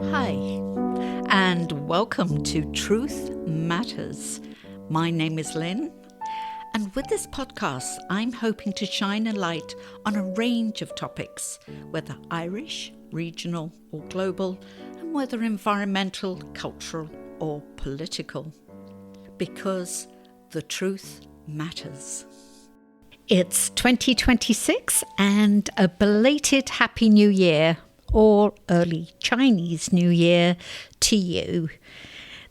Hi, and welcome to Truth Matters. My name is Lynn, and with this podcast, I'm hoping to shine a light on a range of topics, whether Irish, regional, or global, and whether environmental, cultural, or political. Because the truth matters. It's 2026 and a belated Happy New Year, or early Chinese New Year, to you.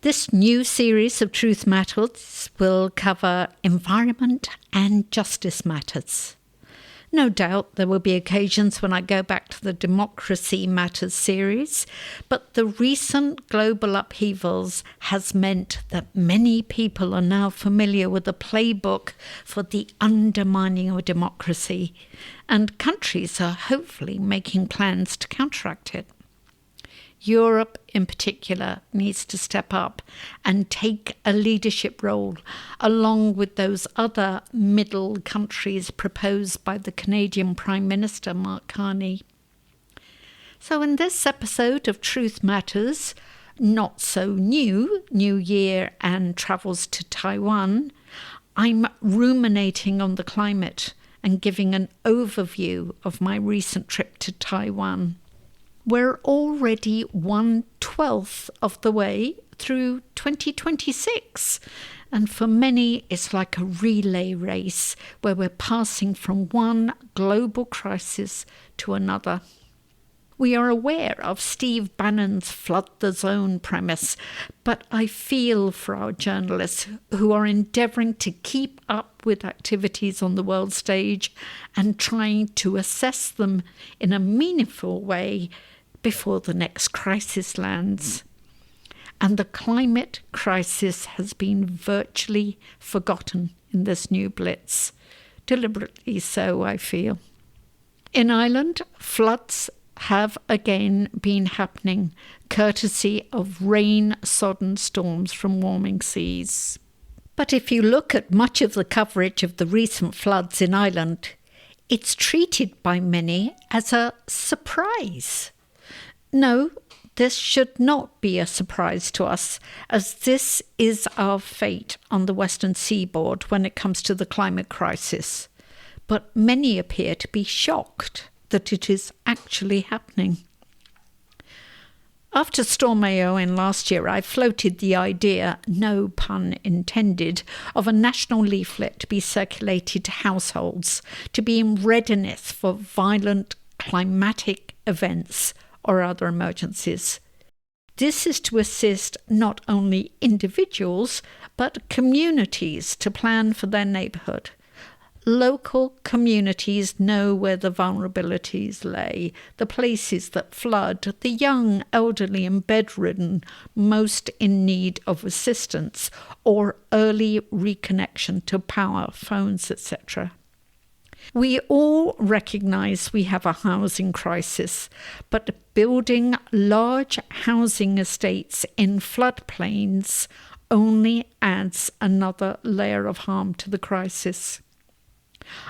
This new series of Truth Matters will cover environment and justice matters. No doubt there will be occasions when I go back to the Democracy Matters series, but the recent global upheavals has meant that many people are now familiar with the playbook for the undermining of democracy, and countries are hopefully making plans to counteract it. Europe in particular needs to step up and take a leadership role along with those other middle countries proposed by the Canadian Prime Minister Mark Carney. So in this episode of Truth Matters, not so new, New Year and travels to Taiwan, I'm ruminating on the climate and giving an overview of my recent trip to Taiwan. We're already 1/12 of the way through 2026, and for many it's like a relay race where we're passing from one global crisis to another. We are aware of Steve Bannon's flood the zone premise, but I feel for our journalists who are endeavouring to keep up with activities on the world stage and trying to assess them in a meaningful way before the next crisis lands. And the climate crisis has been virtually forgotten in this new blitz. Deliberately so, I feel. In Ireland, floods have again been happening, courtesy of rain-sodden storms from warming seas. But if you look at much of the coverage of the recent floods in Ireland, it's treated by many as a surprise. No, this should not be a surprise to us, as this is our fate on the Western Seaboard when it comes to the climate crisis. But many appear to be shocked that it is actually happening. After Storm Éowyn last year, I floated the idea, no pun intended, of a national leaflet to be circulated to households to be in readiness for violent climatic events or other emergencies. This is to assist not only individuals, but communities to plan for their neighbourhood. Local communities know where the vulnerabilities lay, the places that flood, the young, elderly and bedridden most in need of assistance or early reconnection to power, phones, etc. We all recognise we have a housing crisis, but building large housing estates in floodplains only adds another layer of harm to the crisis.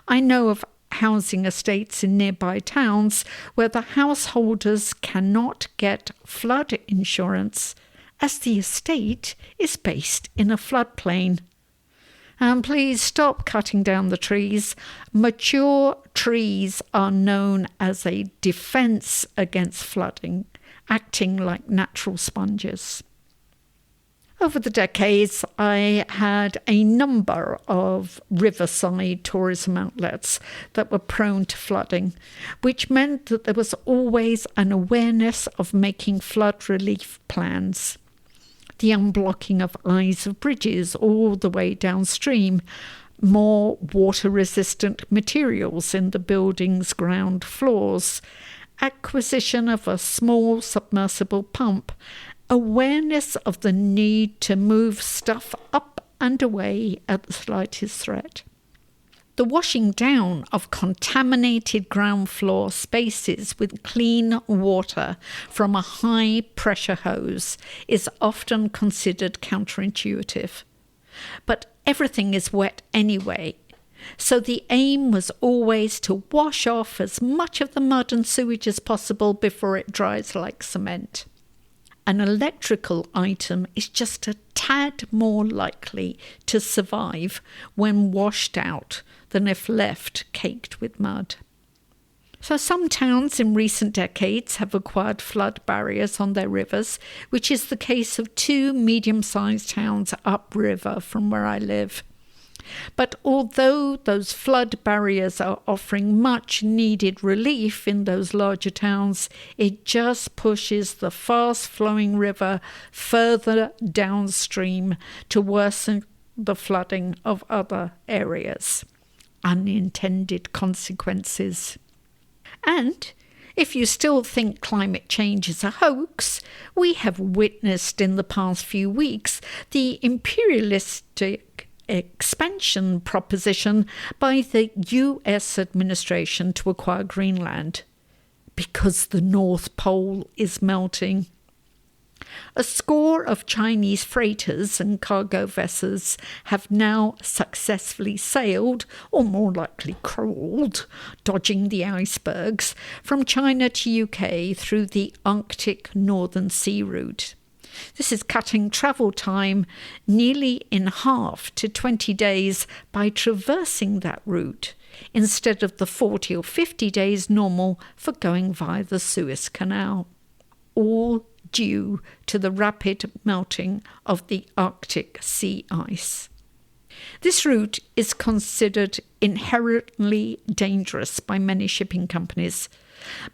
I know of housing estates in nearby towns where the householders cannot get flood insurance as the estate is based in a floodplain. And please stop cutting down the trees. Mature trees are known as a defence against flooding, acting like natural sponges. Over the decades, I had a number of riverside tourism outlets that were prone to flooding, which meant that there was always an awareness of making flood relief plans. The unblocking of eyes of bridges all the way downstream, more water-resistant materials in the building's ground floors, acquisition of a small submersible pump, awareness of the need to move stuff up and away at the slightest threat. The washing down of contaminated ground floor spaces with clean water from a high-pressure hose is often considered counterintuitive. But everything is wet anyway, so the aim was always to wash off as much of the mud and sewage as possible before it dries like cement. an electrical item is just a tad more likely to survive when washed out than if left caked with mud. So some towns in recent decades have acquired flood barriers on their rivers, which is the case of 2 medium-sized towns upriver from where I live. But although those flood barriers are offering much needed relief in those larger towns, it just pushes the fast-flowing river further downstream to worsen the flooding of other areas. Unintended consequences. And if you still think climate change is a hoax, we have witnessed in the past few weeks the imperialistic expansion proposition by the US administration to acquire Greenland because the North Pole is melting. A score of Chinese freighters and cargo vessels have now successfully sailed, or more likely crawled, dodging the icebergs, from China to UK through the Arctic Northern Sea route. This is cutting travel time nearly in half to 20 days by traversing that route, instead of the 40 or 50 days normal for going via the Suez Canal. All due to the rapid melting of the Arctic sea ice. This route is considered inherently dangerous by many shipping companies,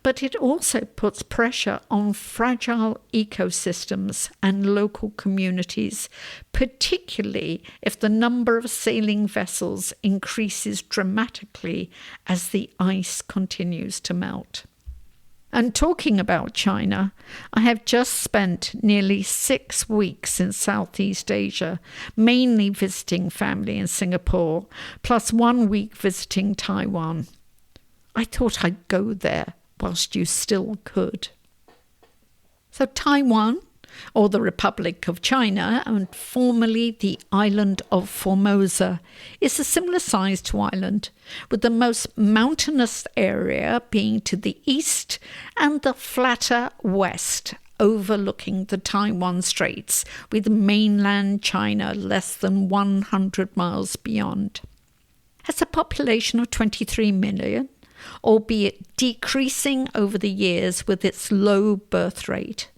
but it also puts pressure on fragile ecosystems and local communities, particularly if the number of sailing vessels increases dramatically as the ice continues to melt. And talking about China, I have just spent nearly 6 weeks in Southeast Asia, mainly visiting family in Singapore, plus 1 week visiting Taiwan. I thought I'd go there whilst you still could. So Taiwan, or the Republic of China, and formerly the island of Formosa, is a similar size to Ireland, with the most mountainous area being to the east and the flatter west, overlooking the Taiwan Straits, with mainland China less than 100 miles beyond. Has a population of 23 million, albeit decreasing over the years with its low birth rate.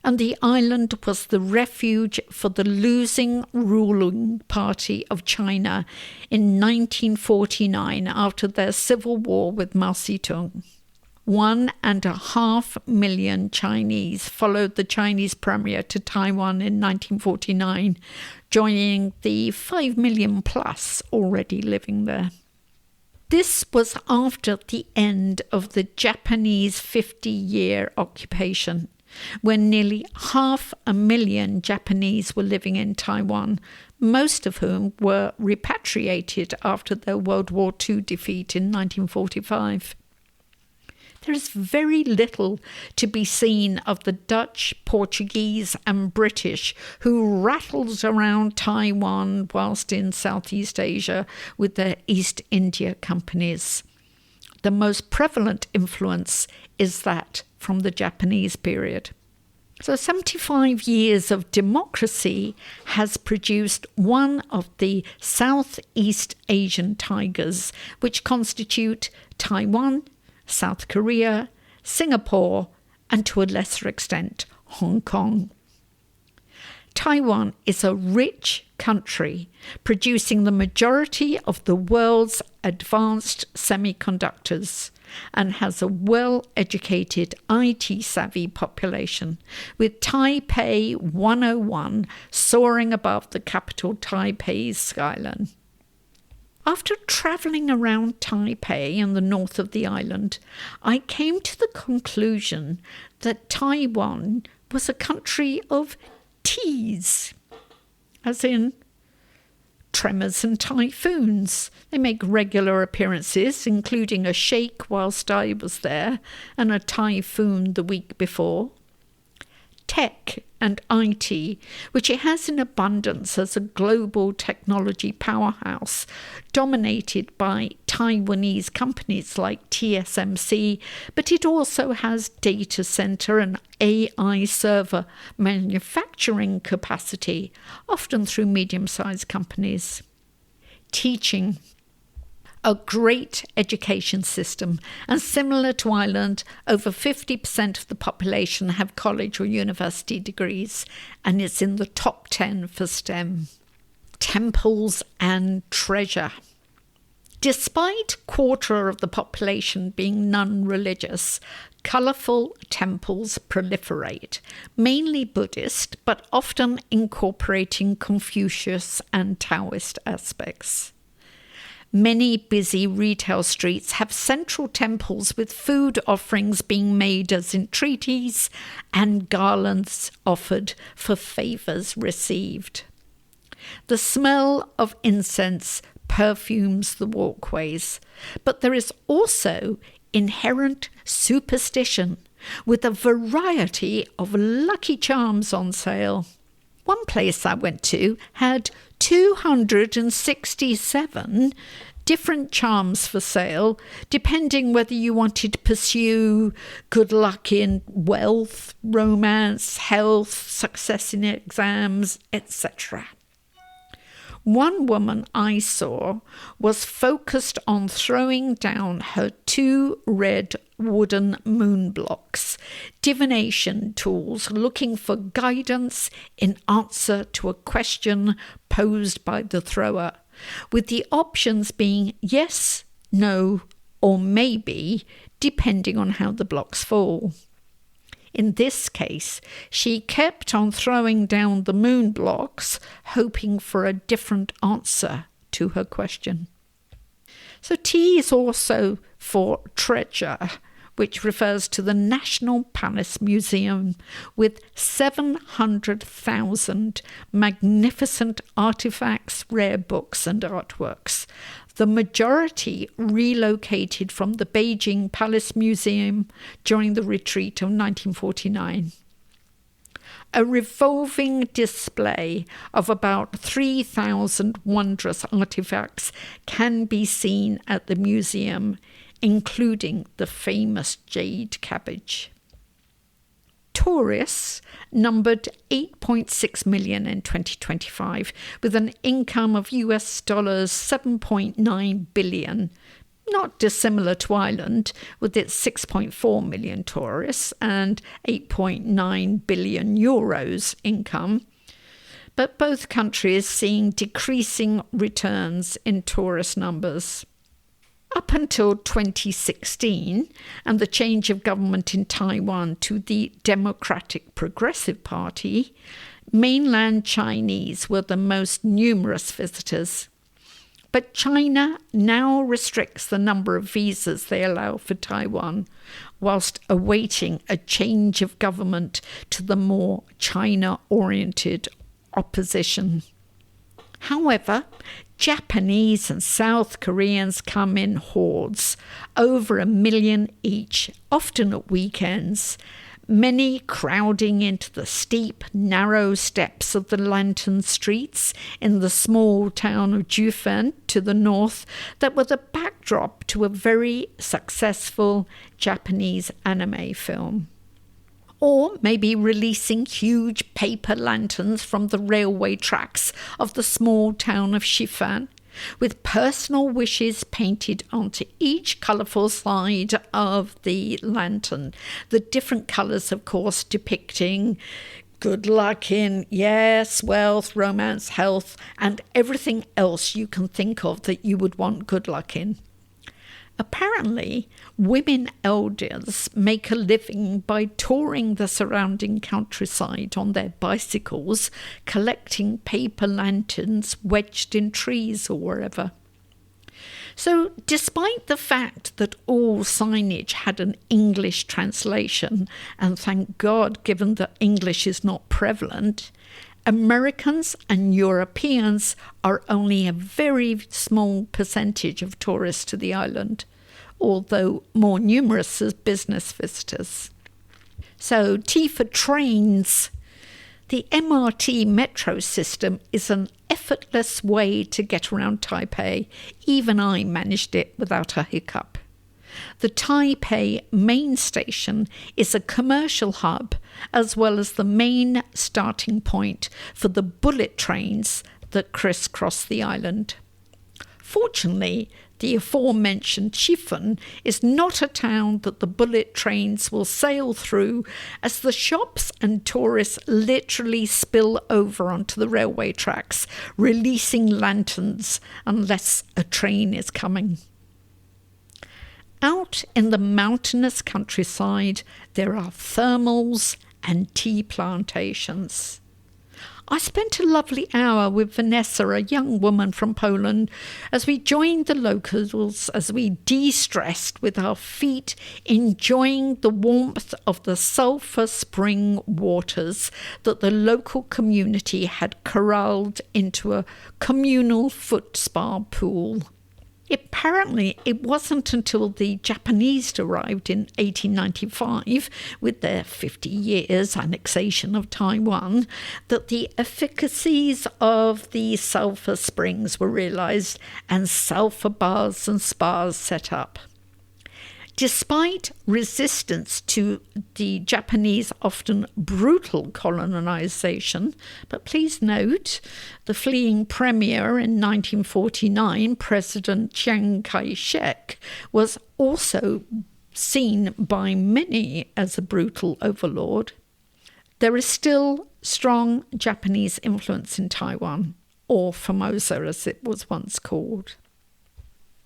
And the island was the refuge for the losing ruling party of China in 1949 after their civil war with Mao Zedong. 1.5 million Chinese followed the Chinese premier to Taiwan in 1949, joining the 5 million plus already living there. This was after the end of the Japanese 50-year occupation, when nearly 500,000 Japanese were living in Taiwan, most of whom were repatriated after their World War II defeat in 1945. There is very little to be seen of the Dutch, Portuguese and British who rattled around Taiwan whilst in Southeast Asia with their East India companies. The most prevalent influence is that from the Japanese period. So 75 years of democracy has produced one of the Southeast Asian tigers, which constitute Taiwan, South Korea, Singapore, and to a lesser extent, Hong Kong. Taiwan is a rich country, producing the majority of the world's advanced semiconductors, and has a well-educated IT-savvy population, with Taipei 101 soaring above the capital Taipei's skyline. After travelling around Taipei and the north of the island, I came to the conclusion that Taiwan was a country of teas, as in tremors and typhoons. They make regular appearances, including a shake whilst I was there and a typhoon the week before. Tech and IT, which it has in abundance as a global technology powerhouse, dominated by Taiwanese companies like TSMC, but it also has data center and AI server manufacturing capacity, often through medium-sized companies. Teaching. A great education system, and similar to Ireland, over 50% of the population have college or university degrees, and it's in the top 10 for STEM. Temples and treasure. Despite a quarter of the population being non-religious, colourful temples proliferate, mainly Buddhist, but often incorporating Confucius and Taoist aspects. Many busy retail streets have central temples with food offerings being made as entreaties and garlands offered for favours received. The smell of incense perfumes the walkways, but there is also inherent superstition with a variety of lucky charms on sale. One place I went to had 267 different charms for sale, depending whether you wanted to pursue good luck in wealth, romance, health, success in exams, etc. One woman I saw was focused on throwing down her 2 red wooden moon blocks, divination tools looking for guidance in answer to a question posed by the thrower, with the options being yes, no, or maybe, depending on how the blocks fall. In this case, she kept on throwing down the moon blocks, hoping for a different answer to her question. So T is also for treasure, which refers to the National Palace Museum, with 700,000 magnificent artifacts, rare books and artworks, the majority relocated from the Beijing Palace Museum during the retreat of 1949. A revolving display of about 3,000 wondrous artifacts can be seen at the museum, including the famous jade cabbage. Tourists numbered 8.6 million in 2025, with an income of US dollars 7.9 billion, not dissimilar to Ireland, with its 6.4 million tourists and 8.9 billion euros income, but both countries seeing decreasing returns in tourist numbers. Up until 2016 and the change of government in Taiwan to the Democratic Progressive Party, mainland Chinese were the most numerous visitors. But China now restricts the number of visas they allow for Taiwan, whilst awaiting a change of government to the more China-oriented opposition. However, Japanese and South Koreans come in hordes, over 1 million each, often at weekends, many crowding into the steep, narrow steps of the lantern streets in the small town of Jufen to the north that were the backdrop to a very successful Japanese anime film. Or maybe releasing huge paper lanterns from the railway tracks of the small town of Shifan, with personal wishes painted onto each colourful side of the lantern. The different colours, of course, depicting good luck in, yes, wealth, romance, health, and everything else you can think of that you would want good luck in. Apparently, women elders make a living by touring the surrounding countryside on their bicycles, collecting paper lanterns wedged in trees or wherever. So, despite the fact that all signage had an English translation, and thank God, given that English is not prevalent, Americans and Europeans are only a very small percentage of tourists to the island, although more numerous as business visitors. So T for trains. The MRT metro system is an effortless way to get around Taipei. Even I managed it without a hiccup. The Taipei main station is a commercial hub as well as the main starting point for the bullet trains that crisscross the island. Fortunately, the aforementioned Chiffon is not a town that the bullet trains will sail through, as the shops and tourists literally spill over onto the railway tracks, releasing lanterns unless a train is coming. Out in the mountainous countryside, there are thermals and tea plantations. I spent a lovely hour with Vanessa, a young woman from Poland, as we joined the locals as we de-stressed with our feet, enjoying the warmth of the sulphur spring waters that the local community had corralled into a communal foot spa pool. Apparently, it wasn't until the Japanese arrived in 1895, with their 50 years annexation of Taiwan, that the efficacies of the sulphur springs were realized and sulphur baths and spas set up. Despite resistance to the Japanese' often brutal colonization, but please note, the fleeing premier in 1949, President Chiang Kai-shek, was also seen by many as a brutal overlord. There is still strong Japanese influence in Taiwan, or Formosa as it was once called.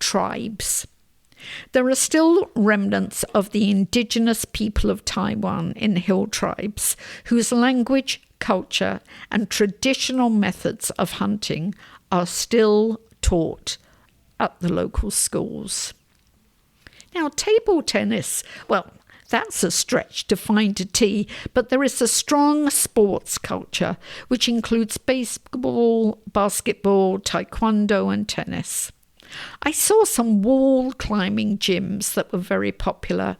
Tribes. There are still remnants of the indigenous people of Taiwan in hill tribes whose language, culture, and traditional methods of hunting are still taught at the local schools. Now, table tennis, well, that's a stretch to find a T, but there is a strong sports culture which includes baseball, basketball, taekwondo, and tennis. I saw some wall climbing gyms that were very popular,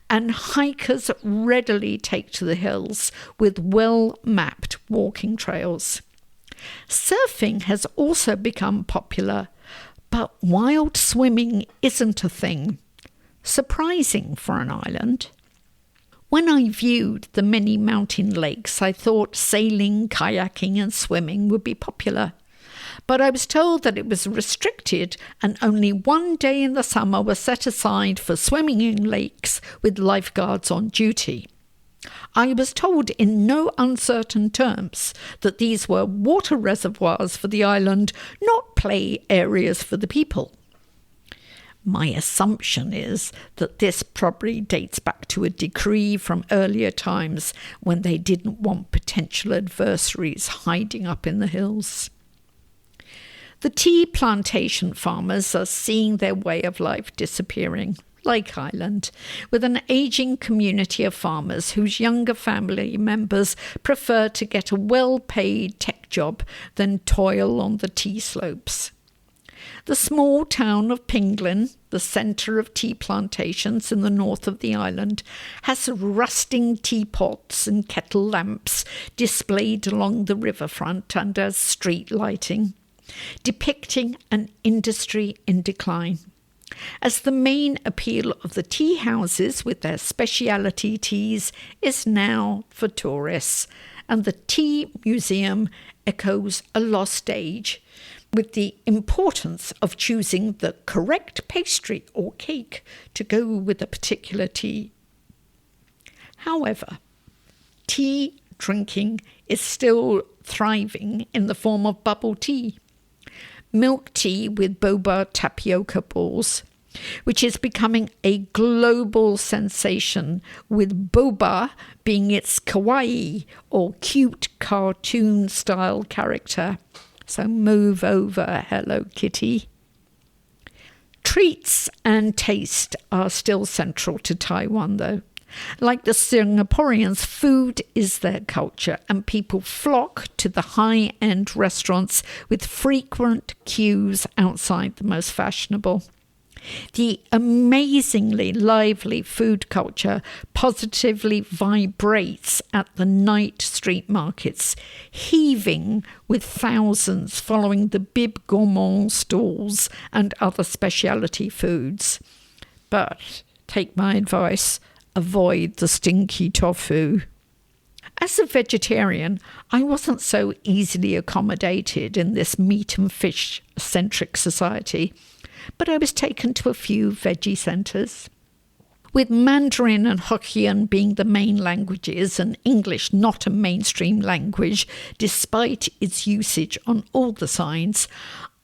and hikers readily take to the hills with well-mapped walking trails. Surfing has also become popular, but wild swimming isn't a thing. Surprising for an island. When I viewed the many mountain lakes, I thought sailing, kayaking and swimming would be popular. But I was told that it was restricted and only one day in the summer was set aside for swimming in lakes with lifeguards on duty. I was told in no uncertain terms that these were water reservoirs for the island, not play areas for the people. My assumption is that this probably dates back to a decree from earlier times when they didn't want potential adversaries hiding up in the hills. The tea plantation farmers are seeing their way of life disappearing, like Ireland, with an ageing community of farmers whose younger family members prefer to get a well-paid tech job than toil on the tea slopes. The small town of Penglin, the centre of tea plantations in the north of the island, has rusting teapots and kettle lamps displayed along the riverfront and as street lighting, depicting an industry in decline. As the main appeal of the tea houses with their specialty teas is now for tourists, and the tea museum echoes a lost age, with the importance of choosing the correct pastry or cake to go with a particular tea. However, tea drinking is still thriving in the form of bubble tea, milk tea with boba tapioca balls, which is becoming a global sensation, with boba being its kawaii or cute cartoon-style character. So move over, Hello Kitty. Treats and taste are still central to Taiwan, though. Like the Singaporeans, food is their culture, and people flock to the high-end restaurants with frequent queues outside the most fashionable. The amazingly lively food culture positively vibrates at the night street markets, heaving with thousands following the bib gourmand stalls and other specialty foods. But take my advice, avoid the stinky tofu. As a vegetarian, I wasn't so easily accommodated in this meat and fish-centric society, but I was taken to a few veggie centres. With Mandarin and Hokkien being the main languages and English not a mainstream language, despite its usage on all the signs,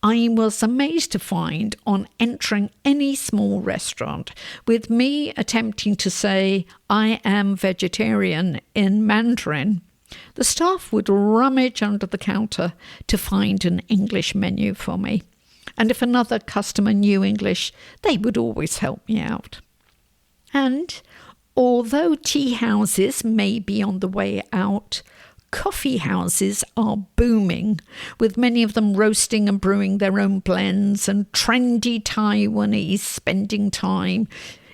I was amazed to find on entering any small restaurant, with me attempting to say, "I am vegetarian" in Mandarin, the staff would rummage under the counter to find an English menu for me. And if another customer knew English, they would always help me out. And although tea houses may be on the way out, coffee houses are booming, with many of them roasting and brewing their own blends, and trendy Taiwanese spending time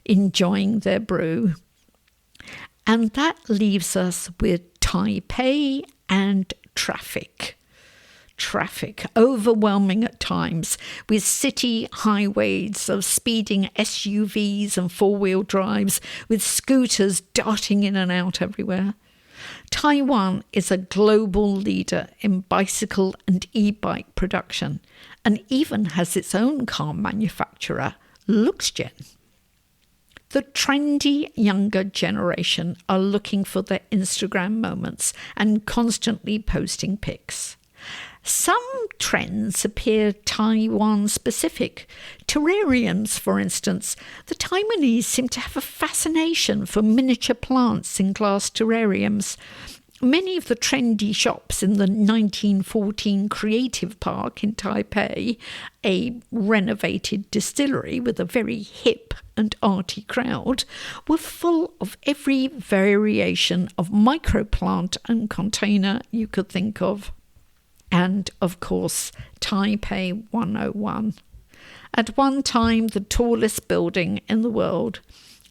enjoying their brew. And that leaves us with Taipei and traffic. Traffic, overwhelming at times, with city highways of speeding SUVs and four-wheel drives, with scooters darting in and out everywhere. Taiwan is a global leader in bicycle and e-bike production, and even has its own car manufacturer, Luxgen. The trendy younger generation are looking for their Instagram moments and constantly posting pics. Some trends appear Taiwan-specific. Terrariums, for instance. The Taiwanese seem to have a fascination for miniature plants in glass terrariums. Many of the trendy shops in the 1914 Creative Park in Taipei, a renovated distillery with a very hip and arty crowd, were full of every variation of microplant and container you could think of. And, of course, Taipei 101. At one time, the tallest building in the world,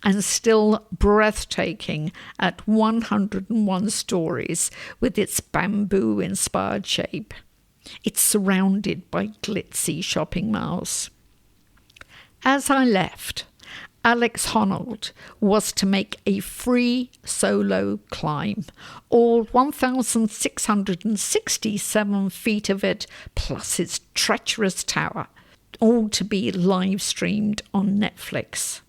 and still breathtaking at 101 stories with its bamboo-inspired shape. It's surrounded by glitzy shopping malls. As I left, Alex Honnold was to make a free solo climb, all 1,667 feet of it, plus its treacherous tower, all to be live streamed on Netflix.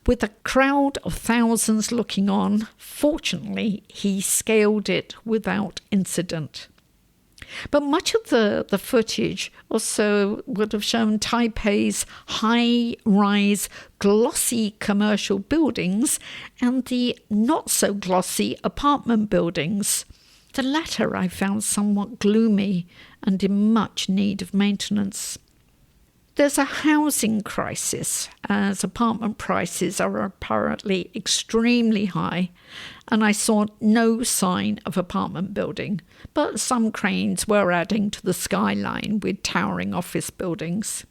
With a crowd of thousands looking on, fortunately, he scaled it without incident. But much of the footage also would have shown Taipei's high-rise, glossy commercial buildings and the not-so-glossy apartment buildings. The latter I found somewhat gloomy and in much need of maintenance. There's a housing crisis, as apartment prices are apparently extremely high, and I saw no sign of apartment building, but some cranes were adding to the skyline with towering office buildings.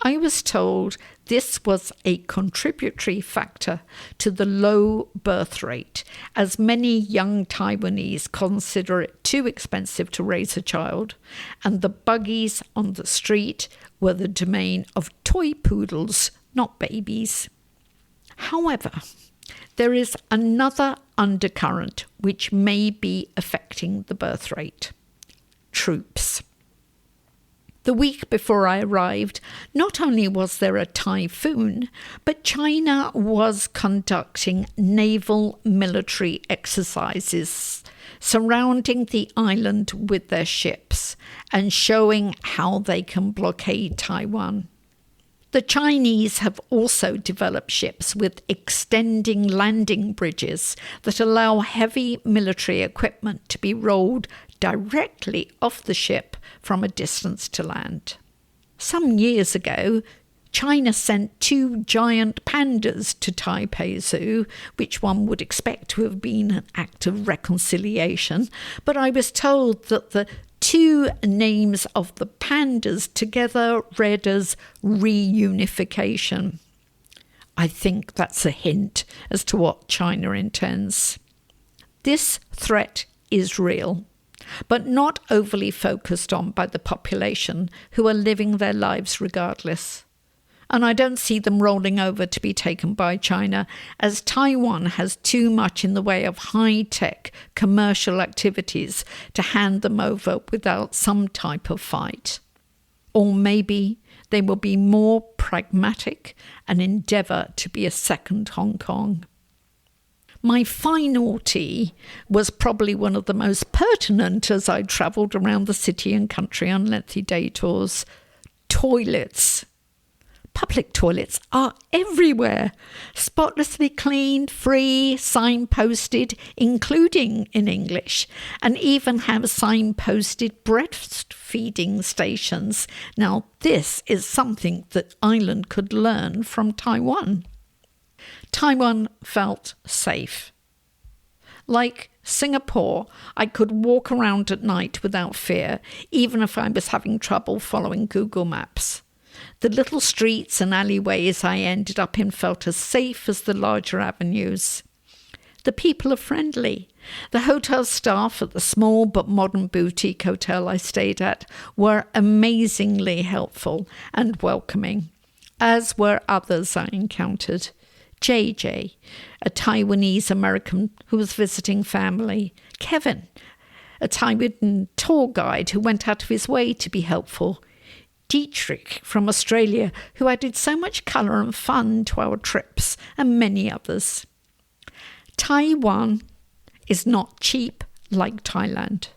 I was told this was a contributory factor to the low birth rate, as many young Taiwanese consider it too expensive to raise a child, and the buggies on the street were the domain of toy poodles, not babies. However, there is another undercurrent which may be affecting the birth rate: troops. The week before I arrived, not only was there a typhoon, but China was conducting naval military exercises surrounding the island with their ships and showing how they can blockade Taiwan. The Chinese have also developed ships with extending landing bridges that allow heavy military equipment to be rolled directly off the ship from a distance to land. Some years ago, China sent 2 giant pandas to Taipei Zoo, which one would expect to have been an act of reconciliation, but I was told that the two names of the pandas together read as reunification. I think that's a hint as to what China intends. This threat is real, but not overly focused on by the population who are living their lives regardless. And I don't see them rolling over to be taken by China, as Taiwan has too much in the way of high-tech commercial activities to hand them over without some type of fight. Or maybe they will be more pragmatic and endeavour to be a second Hong Kong. My final tea was probably one of the most pertinent as I travelled around the city and country on lengthy day tours. Toilets. Public toilets are everywhere, spotlessly clean, free, signposted, including in English, and even have signposted breastfeeding stations. Now, this is something that Ireland could learn from Taiwan. Taiwan felt safe. Like Singapore, I could walk around at night without fear, even if I was having trouble following Google Maps. The little streets and alleyways I ended up in felt as safe as the larger avenues. The people are friendly. The hotel staff at the small but modern boutique hotel I stayed at were amazingly helpful and welcoming, as were others I encountered. JJ, a Taiwanese American who was visiting family. Kevin, a Taiwan tour guide who went out of his way to be helpful. Dietrich from Australia, who added so much colour and fun to our trips, and many others. Taiwan is not cheap like Thailand,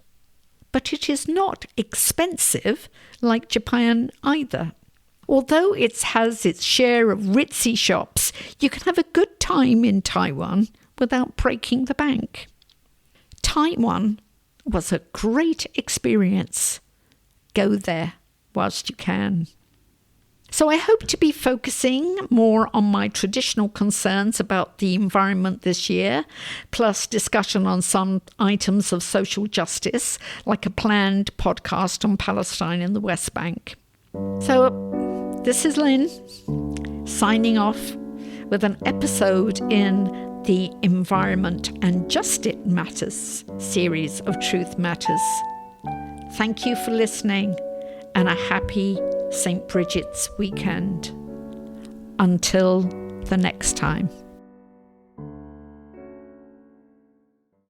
but it is not expensive like Japan either. Although it has its share of ritzy shops, you can have a good time in Taiwan without breaking the bank. Taiwan was a great experience. Go there whilst you can. So I hope to be focusing more on my traditional concerns about the environment this year, plus discussion on some items of social justice, like a planned podcast on Palestine and the West Bank. So this is Lynn, signing off with an episode in the Environment and Justice Matters series of Truth Matters. Thank you for listening, and a happy St. Bridget's weekend. Until the next time.